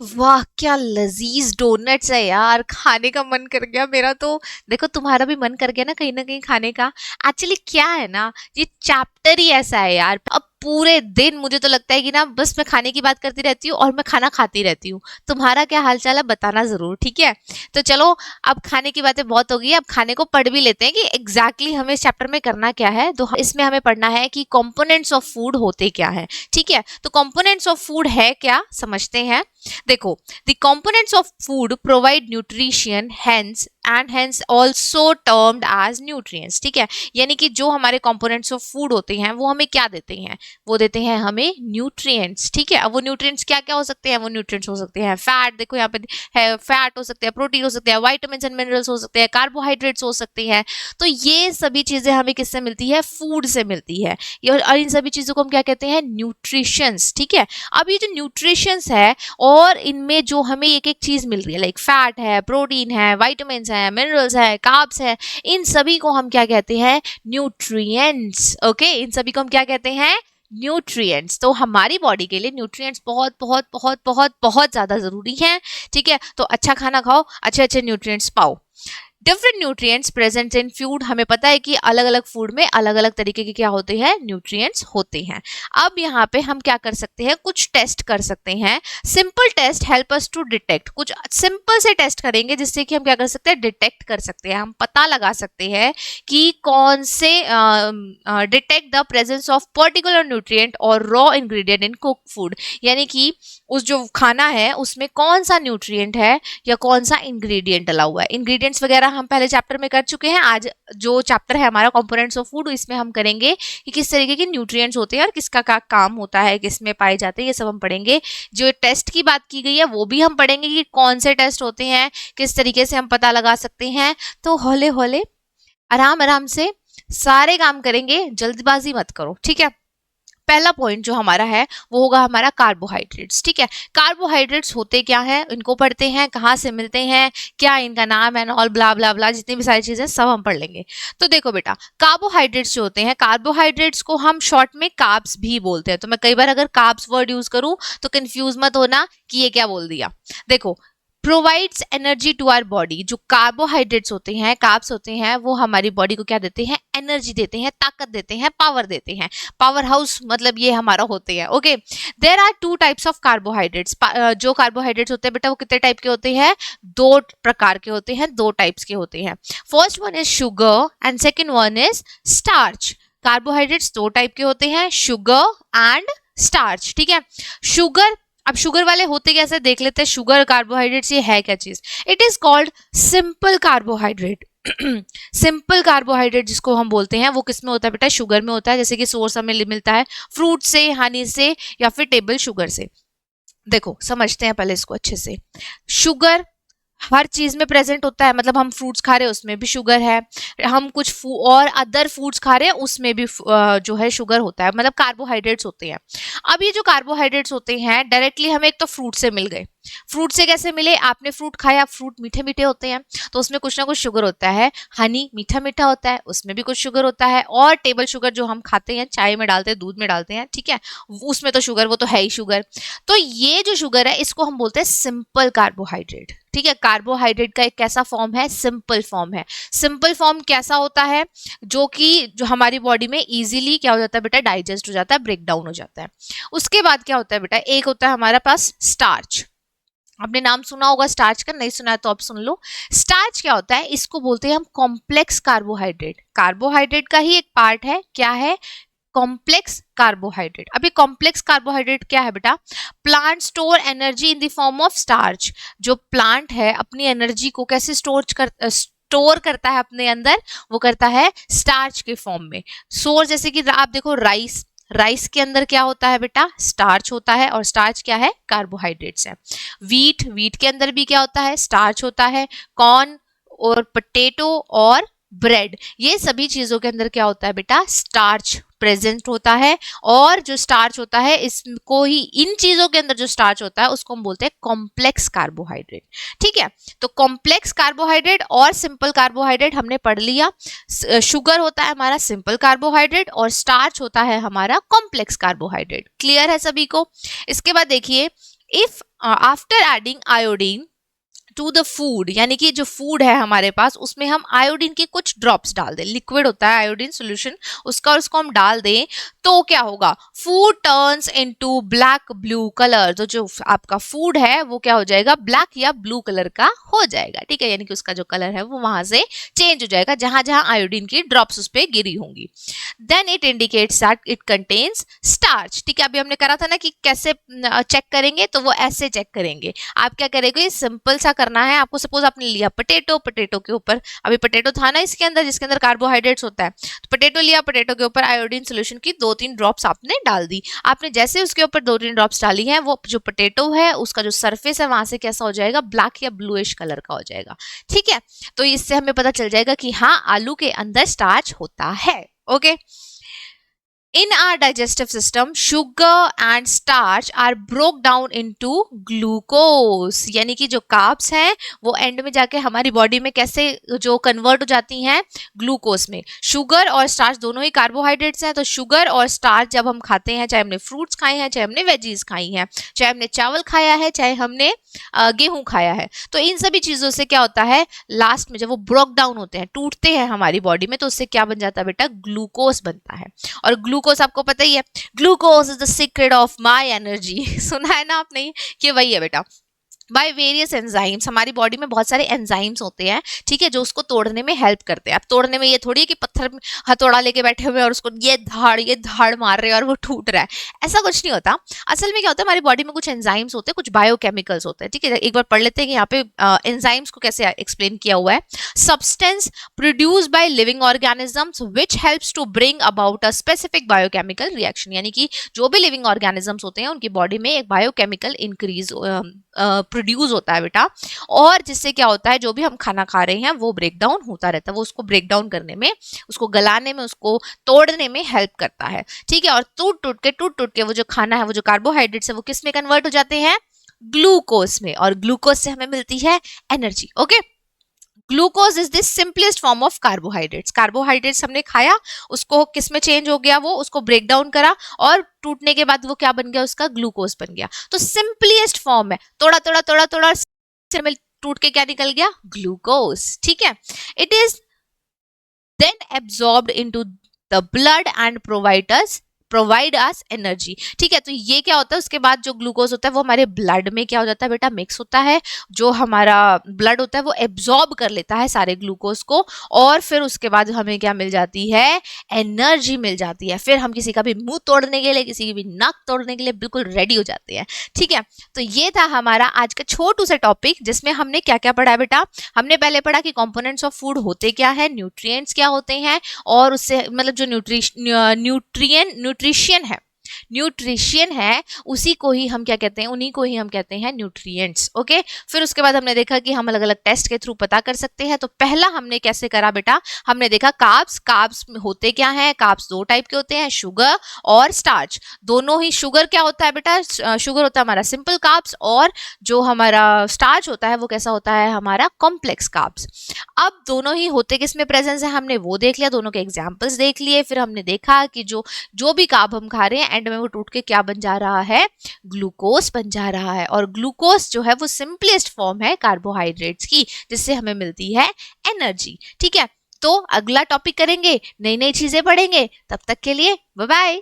वाह क्या लजीज डोनट्स है यार, खाने का मन कर गया मेरा तो। देखो तुम्हारा भी मन कर गया ना कहीं खाने का। एक्चुअली क्या है ना, ये चैप्टर ही ऐसा है यार। अब पूरे दिन मुझे तो लगता है कि ना बस मैं खाने की बात करती रहती हूँ और मैं खाना खाती रहती हूँ। तुम्हारा क्या हाल चाल है बताना जरूर, ठीक है। तो चलो, अब खाने की बातें बहुत हो गई, अब खाने को पढ़ भी लेते हैं कि एग्जैक्टली हमें इस चैप्टर में करना क्या है। तो इसमें हमें पढ़ना है कि कंपोनेंट्स ऑफ फूड होते क्या है। ठीक है, तो कंपोनेंट्स ऑफ फूड है क्या, समझते हैं। देखो, the components of food provide nutrition hence and hence also termed as nutrients। ठीक है, यानी कि जो हमारे components of food होते हैं वो हमें क्या देते हैं, वो देते हैं हमें nutrients। ठीक है, अब वो nutrients क्या क्या हो सकते हैं, वो nutrients हो सकते हैं फैट, देखो यहाँ पे है, फैट हो सकते हैं, प्रोटीन हो सकते हैं, vitamins and minerals हो सकते हैं, कार्बोहाइड्रेट्स हो सकते हैं। तो ये सभी चीजें हमें किससे मिलती है, फूड से मिलती है। और इन सभी चीजों को हम क्या कहते हैं, न्यूट्रिशंस। ठीक है, अब ये जो न्यूट्रिशंस है और इनमें जो हमें एक एक चीज मिल रही है, लाइक फैट है, प्रोटीन है, विटामिन्स है, मिनरल्स है, कार्ब्स है, इन सभी को हम क्या कहते हैं, न्यूट्रिएंट्स। ओके, इन सभी को हम क्या कहते हैं, न्यूट्रिएंट्स। तो हमारी बॉडी के लिए न्यूट्रिएंट्स बहुत बहुत बहुत बहुत बहुत ज्यादा जरूरी है। ठीक है, तो अच्छा खाना खाओ, अच्छे अच्छे न्यूट्रिएंट्स पाओ। Different nutrients present in food, हमें पता है कि अलग अलग फूड में अलग अलग तरीके के क्या होते हैं, न्यूट्रिएंट्स होते हैं। अब यहाँ पे हम क्या कर सकते हैं, कुछ टेस्ट कर सकते हैं। Simple test help us to detect, कुछ सिंपल से टेस्ट करेंगे जिससे कि हम क्या कर सकते हैं, डिटेक्ट कर सकते हैं, हम पता लगा सकते हैं कि कौन से detect the presence of particular nutrient और raw ingredient in cook food. यानी कि उस जो खाना है उसमें कौन सा न्यूट्रिएंट है या कौन सा इंग्रेडिएंट डला हुआ है। इंग्रेडिएंट्स वगैरह हम पहले चैप्टर में कर चुके हैं। आज जो चैप्टर है हमारा कंपोनेंट्स ऑफ फूड, इसमें हम करेंगे कि किस तरीके के न्यूट्रिएंट्स होते हैं और किसका का काम होता है, किस में पाए जाते हैं, ये सब हम पढ़ेंगे। जो टेस्ट की बात की गई है वो भी हम पढ़ेंगे कि कौन से टेस्ट होते हैं, किस तरीके से हम पता लगा सकते हैं। तो हौले हौले आराम आराम से सारे काम करेंगे, जल्दबाजी मत करो, ठीक है। पहला पॉइंट जो हमारा है वो होगा हमारा कार्बोहाइड्रेट्स। ठीक है, कार्बोहाइड्रेट्स होते क्या है, इनको पढ़ते हैं, कहाँ से मिलते हैं, क्या इनका नाम है, ऑल ब्ला ब्ला ब्ला, जितनी भी सारी चीजें सब हम पढ़ लेंगे। तो देखो बेटा, कार्बोहाइड्रेट्स जो होते हैं, कार्बोहाइड्रेट्स को हम शॉर्ट में कार्ब्स भी बोलते हैं। तो मैं कई बार अगर कार्ब्स वर्ड यूज करूं तो कंफ्यूज मत होना कि ये क्या बोल दिया। देखो, provides energy to our body, जो कार्बोहाइड्रेट्स होते हैं, कार्ब्स होते हैं, वो हमारी बॉडी को क्या देते हैं, एनर्जी देते हैं, ताकत देते हैं, पावर देते हैं। पावर हाउस मतलब ये हमारा होते हैं। Okay, there are two types of carbohydrates. जो कार्बोहाइड्रेट्स होते हैं बेटा वो कितने टाइप के होते हैं, दो प्रकार के होते हैं, दो टाइप्स के होते हैं। First one is sugar and second one is starch. Carbohydrates दो टाइप के होते हैं, शुगर एंड स्टार्च। ठीक है, शुगर, अब शुगर वाले होते कैसे देख लेते हैं। शुगर कार्बोहाइड्रेट्स ये है क्या चीज, it is called simple carbohydrate. Simple carbohydrate जिसको हम बोलते हैं वो किस में होता है बेटा, शुगर में होता है। जैसे कि सोर्स हमें मिलता है फ्रूट से, हनी से या फिर टेबल शुगर से। देखो समझते हैं पहले इसको अच्छे से। शुगर हर चीज में प्रेजेंट होता है, मतलब हम फ्रूट्स खा रहे हैं उसमें भी शुगर है, हम कुछ और अदर फूड्स खा रहे हैं उसमें भी जो है शुगर होता है, मतलब कार्बोहाइड्रेट्स होते हैं। अब ये जो कार्बोहाइड्रेट्स होते हैं डायरेक्टली हमें एक तो फ्रूट से मिल गए। फ्रूट से कैसे मिले, आपने फ्रूट खाया, फ्रूट मीठे मीठे होते हैं तो उसमें कुछ ना कुछ शुगर होता है। हनी मीठा मीठा होता है, उसमें भी कुछ शुगर होता है। और टेबल शुगर जो हम खाते हैं, चाय में डालते हैं, दूध में डालते हैं, ठीक है, उसमें तो शुगर, वो तो है ही शुगर। तो ये जो शुगर है इसको हम बोलते हैं सिंपल कार्बोहाइड्रेट। ठीक है, कार्बोहाइड्रेट का एक कैसा फॉर्म है, सिंपल फॉर्म है। सिंपल फॉर्म कैसा होता है, जो कि जो हमारी बॉडी में इजीली क्या हो जाता है बेटा, डाइजेस्ट हो जाता है, ब्रेक डाउन हो जाता है। उसके बाद क्या होता है बेटा, एक होता है हमारे पास स्टार्च। आपने नाम सुना होगा स्टार्च का, नहीं सुना है तो आप सुन लो। स्टार्च क्या होता है, इसको बोलते हैं हम कॉम्प्लेक्स कार्बोहाइड्रेट। कार्बोहाइड्रेट का ही एक पार्ट है, क्या है, कॉम्प्लेक्स कार्बोहाइड्रेट। अभी कॉम्प्लेक्स कार्बोहाइड्रेट क्या है बेटा, plant store energy in the form of starch. जो प्लांट है अपनी एनर्जी को कैसे स्टोर करता है अपने अंदर, वो करता है स्टार्च के फॉर्म में। सोर्स जैसे कि आप देखो राइस, राइस के अंदर क्या होता है बेटा, स्टार्च होता है, और स्टार्च क्या है, कार्बोहाइड्रेट्स है। वीट, वीट के अंदर भी क्या होता है, स्टार्च होता है। कॉर्न और पोटैटो और ब्रेड, ये सभी चीजों के अंदर क्या होता है बेटा, स्टार्च प्रेजेंट होता है। और जो स्टार्च होता है इसको ही, इन चीजों के अंदर जो स्टार्च होता है उसको हम बोलते हैं कॉम्प्लेक्स कार्बोहाइड्रेट। ठीक है, तो कॉम्प्लेक्स कार्बोहाइड्रेट और सिंपल कार्बोहाइड्रेट हमने पढ़ लिया। शुगर होता है हमारा सिंपल कार्बोहाइड्रेट और स्टार्च होता है हमारा कॉम्प्लेक्स कार्बोहाइड्रेट। क्लियर है सभी को। इसके बाद देखिए, if after adding iodine to the food, यानी कि जो फूड है हमारे पास उसमें हम आयोडीन के कुछ ड्रॉप्स डाल दें, लिक्विड होता है आयोडीन सोल्यूशन उसका, और उसको हम डाल दें तो क्या होगा, food turns into black blue colour. तो जो आपका फूड है वो क्या हो जाएगा, ब्लैक या ब्लू कलर का हो जाएगा, ठीक है, यानी कि उसका जो कलर है वो वहां से चेंज हो जाएगा जहां जहां आयोडीन की ड्रॉप्स उस पर गिरी होंगी। Then it indicates that it contains starch, ठीक है। अभी हमने करा था ना कि कैसे चेक करेंगे, तो वो ऐसे चेक करेंगे। आप क्या करेंगे, सिंपल सा करना है आपको। सपोज आपने लिया पटेटो, पटेटो के ऊपर अभी पटेटो था ना इसके अंदर जिसके अंदर कार्बोहाइड्रेट्स होता है, तो पटेटो लिया, पटेटो के ऊपर आयोडीन सोल्यूशन की 2-3 ड्रॉप्स आपने डाल दी। आपने जैसे उसके ऊपर 2-3 ड्रॉप्स डाली है, वो जो पटेटो है उसका जो सरफेस है वहां से कैसा हो जाएगा, ब्लैक या ब्लूइश कलर का हो जाएगा, ठीक है। तो इससे हमें पता चल जाएगा कि हाँ आलू के अंदर स्टार्च होता है। Okay, in our digestive system sugar and starch are broke down into glucose, यानी कि जो कार्ब्स हैं वो एंड में जाके हमारी बॉडी में कैसे जो कन्वर्ट हो जाती हैं ग्लूकोज में। शुगर और स्टार्च दोनों ही कार्बोहाइड्रेट्स हैं, तो शुगर और स्टार्च जब हम खाते हैं, चाहे हमने फ्रूट्स खाए हैं, चाहे हमने वेजीज खाई हैं, चाहे हमने चावल खाया है, चाहे हमने गेहूं खाया है, तो इन सभी चीजों से क्या होता है, लास्ट में जब वो ब्रोक डाउन होते हैं, टूटते हैं हमारी बॉडी में, तो उससे क्या बन जाता है बेटा, ग्लूकोज बनता है। और ग्लूकोज आपको पता ही है, glucose is the secret of my energy सुना है ना आपने, कि वही है बेटा। बाय वेरियस एंजाइम्स, हमारी बॉडी में बहुत सारे एंजाइम्स होते हैं, ठीक है, जो उसको तोड़ने में हेल्प करते हैं। अब तोड़ने में ये थोड़ी है कि पत्थर हथौड़ा लेके बैठे हुए और उसको ये धाड़ मार रहे हैं और वो टूट रहा है, ऐसा कुछ नहीं होता। असल में क्या होता है, हमारी बॉडी में कुछ एंजाइम्स होते हैं, कुछ बायोकेमिकल्स होते हैं, ठीक है। एक बार पढ़ लेते हैं कि यहाँ पे एंजाइम्स को कैसे एक्सप्लेन किया हुआ है। Substance produce by living organisms which helps to bring about a specific biochemical reaction, यानी कि जो भी लिविंग ऑर्गेनिजम्स होते हैं उनकी बॉडी में एक बायोकेमिकल इंक्रीज प्रोड्यूस होता है बेटा, और जिससे क्या होता है, जो भी हम खाना खा रहे हैं वो ब्रेक डाउन होता रहता है, वो उसको ब्रेक डाउन करने में, उसको गलाने में, उसको तोड़ने में हेल्प करता है, ठीक है। और टूट टूट के वो जो खाना है, वो जो कार्बोहाइड्रेट्स है, वो किस में कन्वर्ट हो जाते हैं, ग्लूकोज में, और ग्लूकोज से हमें मिलती है energy. Okay, glucose is the simplest form of carbohydrates. Carbohydrates हमने खाया, उसको किस में चेंज हो गया, वो उसको ब्रेक डाउन करा और टूटने के बाद वो क्या बन गया, उसका ग्लूकोज बन गया। तो सिंपलेस्ट फॉर्म है, थोड़ा थोड़ा थोड़ा थोड़ा टूट के क्या निकल गया, ग्लूकोज, ठीक है। It is then absorbed into the blood and provide us energy, ठीक है। तो ये क्या होता है, उसके बाद जो ग्लूकोज होता है वो हमारे ब्लड में क्या हो जाता है बेटा, मिक्स होता है। जो हमारा ब्लड होता है वो एब्जॉर्ब कर लेता है सारे ग्लूकोज को, और फिर उसके बाद हमें क्या मिल जाती है, एनर्जी मिल जाती है। फिर हम किसी का भी मुंह तोड़ने के लिए, किसी की भी नाक तोड़ने के लिए बिल्कुल रेडी हो जाते हैं, ठीक है। तो ये था हमारा आज का छोटू सा टॉपिक, जिसमें हमने क्या क्या पढ़ा है बेटा। हमने पहले पढ़ा कि कंपोनेंट्स ऑफ फूड होते क्या है, न्यूट्रिएंट्स क्या होते हैं, और उससे मतलब जो न्यूट्रिशन है उसी को ही हम क्या कहते हैं, उन्हीं को ही हम कहते हैं न्यूट्रिएंट्स। ओके, फिर उसके बाद हमने देखा कि हम अलग अलग टेस्ट के थ्रू पता कर सकते हैं। तो पहला हमने कैसे करा बेटा, हमने देखा कार्ब्स होते क्या हैं, कार्ब्स 2 टाइप के होते हैं, शुगर और स्टार्च। दोनों ही, शुगर क्या होता है बेटा, शुगर होता है हमारा सिंपल कार्ब्स, और जो हमारा स्टार्च होता है वो कैसा होता है, हमारा कॉम्प्लेक्स कार्ब्स। अब दोनों ही होते किस में प्रेजेंस है, हमने वो देख लिया, दोनों के एग्जाम्पल्स देख लिए। फिर हमने देखा कि जो भी कार्ब हम खा रहे हैं एंड में वो टूट के क्या बन जा रहा है, ग्लूकोज बन जा रहा है। और ग्लूकोज जो है वो सिंपलेस्ट फॉर्म है कार्बोहाइड्रेट्स की, जिससे हमें मिलती है एनर्जी, ठीक है। तो अगला टॉपिक करेंगे, नई नई चीजें पढ़ेंगे, तब तक के लिए बाय बाय।